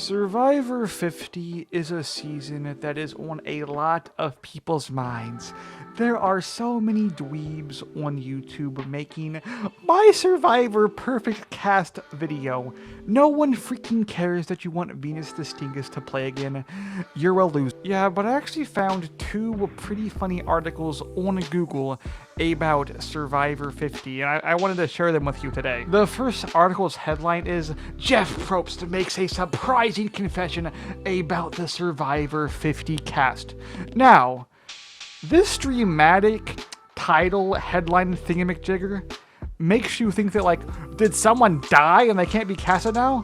Survivor 50 is a season that is on a lot of people's minds. There are so many dweebs on YouTube making my Survivor Perfect Cast video. No one freaking cares that you want Venus the Stingus to play again. You're a loser. Yeah, but I actually found two pretty funny articles on Google about Survivor 50, and I wanted to share them with you today. The first article's headline is, Jeff Probst makes a surprising confession about the Survivor 50 cast. Now, this dramatic title headline thingamajigger makes you think that, like, did someone die and they can't be casted now?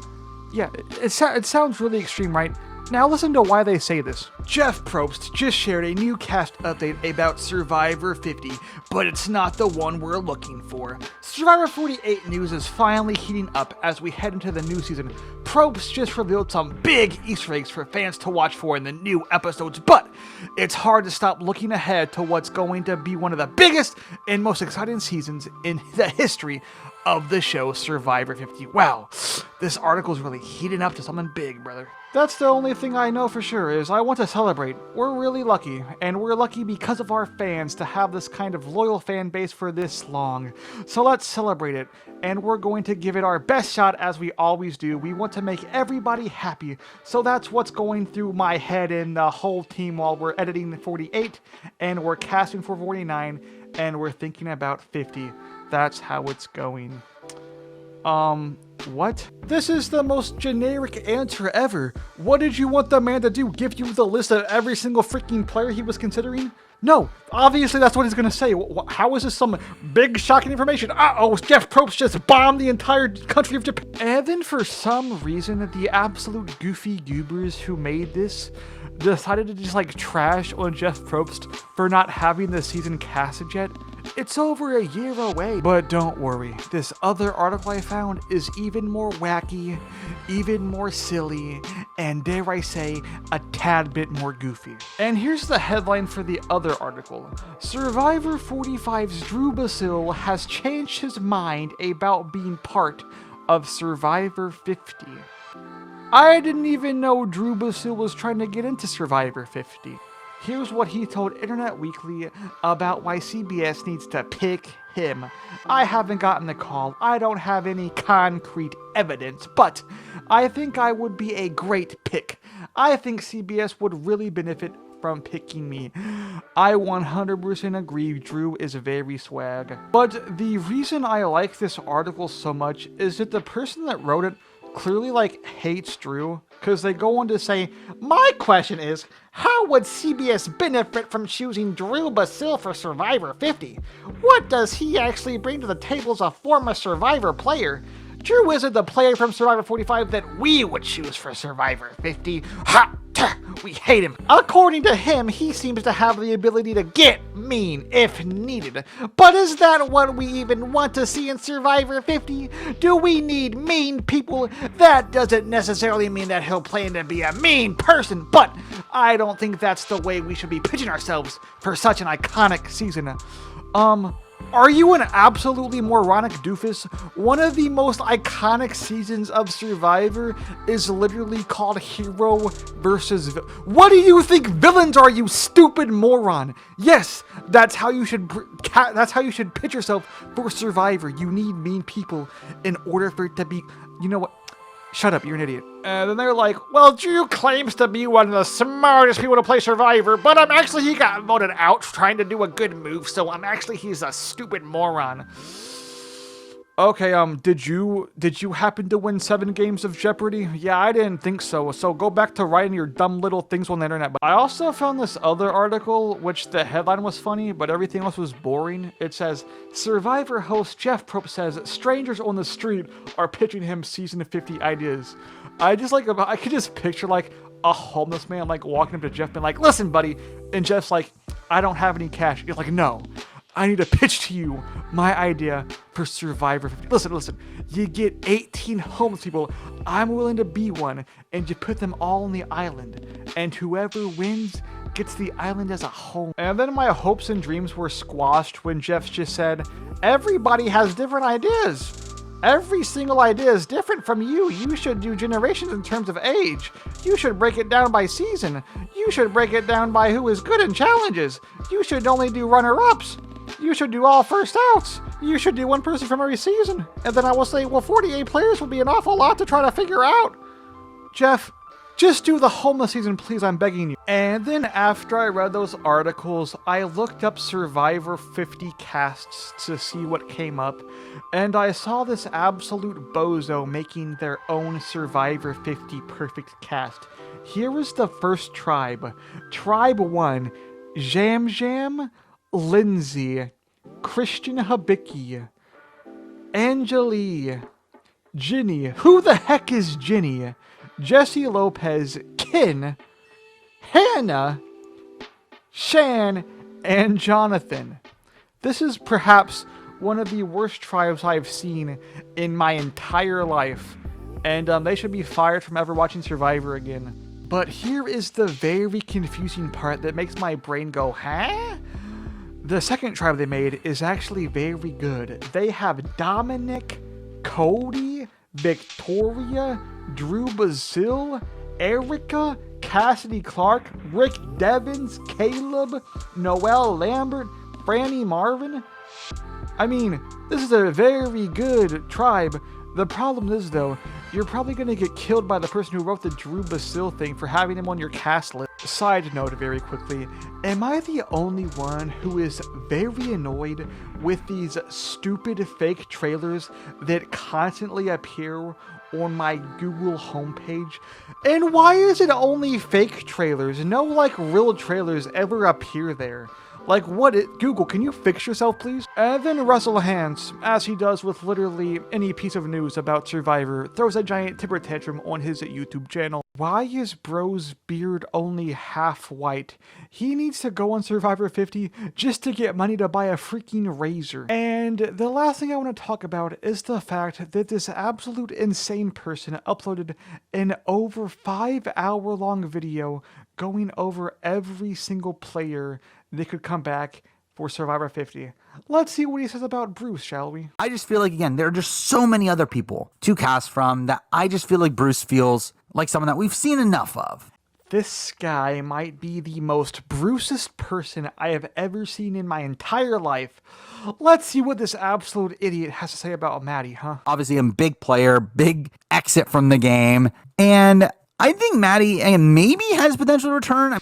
Yeah, it sounds really extreme, right? Now listen to why they say this. Jeff Probst just shared a new cast update about Survivor 50, but it's not the one we're looking for. Survivor 48 news is finally heating up as we head into the new season. Probst just revealed some big Easter eggs for fans to watch for in the new episodes, but it's hard to stop looking ahead to what's going to be one of the biggest and most exciting seasons in the history of the show Survivor 50. Wow, this article is really heating up to something big, brother. That's the only thing I know for sure is I want to celebrate. We're really lucky, and we're lucky because of our fans to have this kind of loyal fan base for this long. So let's celebrate it, and we're going to give it our best shot as we always do. We want to make everybody happy, so that's what's going through my head and the whole team while we're editing 48, and we're casting for 49, and we're thinking about 50. That's how it's going. What? This is the most generic answer ever. What did you want the man to do? Give you the list of every single freaking player he was considering? No, obviously that's what he's gonna say. How is this some big shocking information? Uh-oh, Jeff Probst just bombed the entire country of Japan. And then for some reason, the absolute goofy goobers who made this decided to just like trash on Jeff Probst for not having the season casted yet. It's over a year away. But don't worry, this other article I found is even more wacky, even more silly, and dare I say, a tad bit more goofy. And here's the headline for the other article. Survivor 45's Drew Basile has changed his mind about being part of Survivor 50. I didn't even know Drew Basile was trying to get into Survivor 50. Here's what he told Internet Weekly about why CBS needs to pick him. I haven't gotten the call. I don't have any concrete evidence, but I think I would be a great pick. I think CBS would really benefit from picking me. I 100% agree Drew is very swag. But the reason I like this article so much is that the person that wrote it clearly like hates Drew, because they go on to say, my question is, how would CBS benefit from choosing Drew Basile for Survivor 50? What does he actually bring to the table as a former Survivor player? Drew isn't the player from Survivor 45 that we would choose for Survivor 50. Ha! We hate him. According to him, he seems to have the ability to get mean if needed. But is that what we even want to see in Survivor 50? Do we need mean people? That doesn't necessarily mean that he'll plan to be a mean person, but I don't think that's the way we should be pitching ourselves for such an iconic season. Are you an absolutely moronic doofus? One of the most iconic seasons of Survivor is literally called Hero versus What do you think villains are, you stupid moron? Yes, that's how you should pitch yourself for Survivor. You need mean people in order for it to be, you know what? Shut up, you're an idiot. And then they're like, well, Drew claims to be one of the smartest people to play Survivor, but actually he got voted out trying to do a good move, so he's a stupid moron. Okay, did you happen to win 7 games of Jeopardy? Yeah, I didn't think so, so go back to writing your dumb little things on the internet. But I also found this other article, which the headline was funny, but everything else was boring. It says, Survivor host Jeff Probst says strangers on the street are pitching him season 50 ideas. I could just picture like a homeless man like walking up to Jeff and like, listen, buddy. And Jeff's like, I don't have any cash. He's like, no. I need to pitch to you my idea for Survivor 50. Listen, you get 18 homeless people, I'm willing to be one, and you put them all on the island, and whoever wins gets the island as a home. And then my hopes and dreams were squashed when Jeff just said, everybody has different ideas. Every single idea is different from you. You should do generations in terms of age. You should break it down by season. You should break it down by who is good in challenges. You should only do runner-ups. You should do all first outs. You should do one person from every season. And then I will say, well, 48 players would be an awful lot to try to figure out. Jeff, just do the homeless season, please, I'm begging you. And then after I read those articles, I looked up Survivor 50 casts to see what came up, and I saw this absolute bozo making their own Survivor 50 perfect cast. Here is the first tribe. Tribe 1, Jam Jam, Lindsay, Christian Habicki, Angelie, Ginny. Who the heck is Ginny? Jesse Lopez, Kin, Hannah, Shan, and Jonathan. This is perhaps one of the worst tribes I've seen in my entire life, and they should be fired from ever watching Survivor again. But here is the very confusing part that makes my brain go, huh? The second tribe they made is actually very good. They have Dominic, Cody, Victoria, Drew Basile, Erica, Cassidy Clark, Rick Devins, Caleb, Noelle Lambert, Franny Marvin. I mean, this is a very good tribe. The problem is, though, you're probably going to get killed by the person who wrote the Drew Basile thing for having him on your cast list. Side note very quickly, am I the only one who is very annoyed with these stupid fake trailers that constantly appear on my Google homepage? And why is it only fake trailers? No, like, real trailers ever appear there. Like, what? Google, can you fix yourself, please? And then Russell Hantz, as he does with literally any piece of news about Survivor, throws a giant temper tantrum on his YouTube channel. Why is Bro's beard only half white? He needs to go on Survivor 50 just to get money to buy a freaking razor. And the last thing I want to talk about is the fact that this absolute insane person uploaded an over 5-hour-long video going over every single player that could come back for Survivor 50. Let's see what he says about Bruce, shall we? I just feel like, again, there are just so many other people to cast from that I just feel like Bruce feels like someone that we've seen enough of. This guy might be the most Bruceist person I have ever seen in my entire life. Let's see what this absolute idiot has to say about Maddie, huh? Obviously, a big player, big exit from the game, and I think Maddie maybe has potential to return.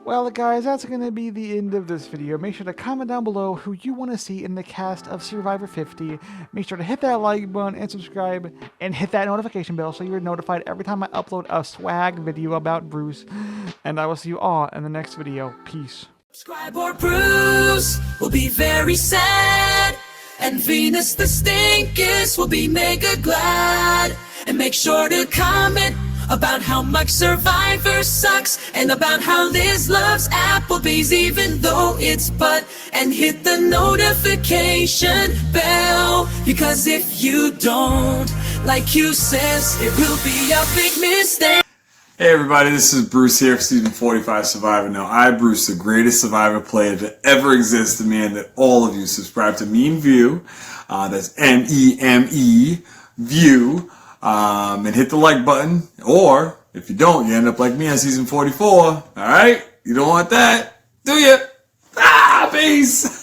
Well, guys, that's going to be the end of this video. Make sure to comment down below who you want to see in the cast of Survivor 50. Make sure to hit that like button and subscribe, and hit that notification bell so you're notified every time I upload a swag video about Bruce. And I will see you all in the next video. Peace. Subscribe or Bruce will be very sad, and Venus the Stinkest will be mega glad. And make sure to comment about how much Survivor sucks, and about how Liz loves Applebee's even though it's butt, and hit the notification bell, because if you don't, like Q says, it will be a big mistake. Hey everybody, this is Bruce here for season 45 Survivor. Now I, Bruce, the greatest Survivor player to ever exist, demand that all of you subscribe to Meme View, that's M-E-M-E, View, and hit the like button, or if you don't, you end up like me on season 44, alright? You don't want that, do you? Peace!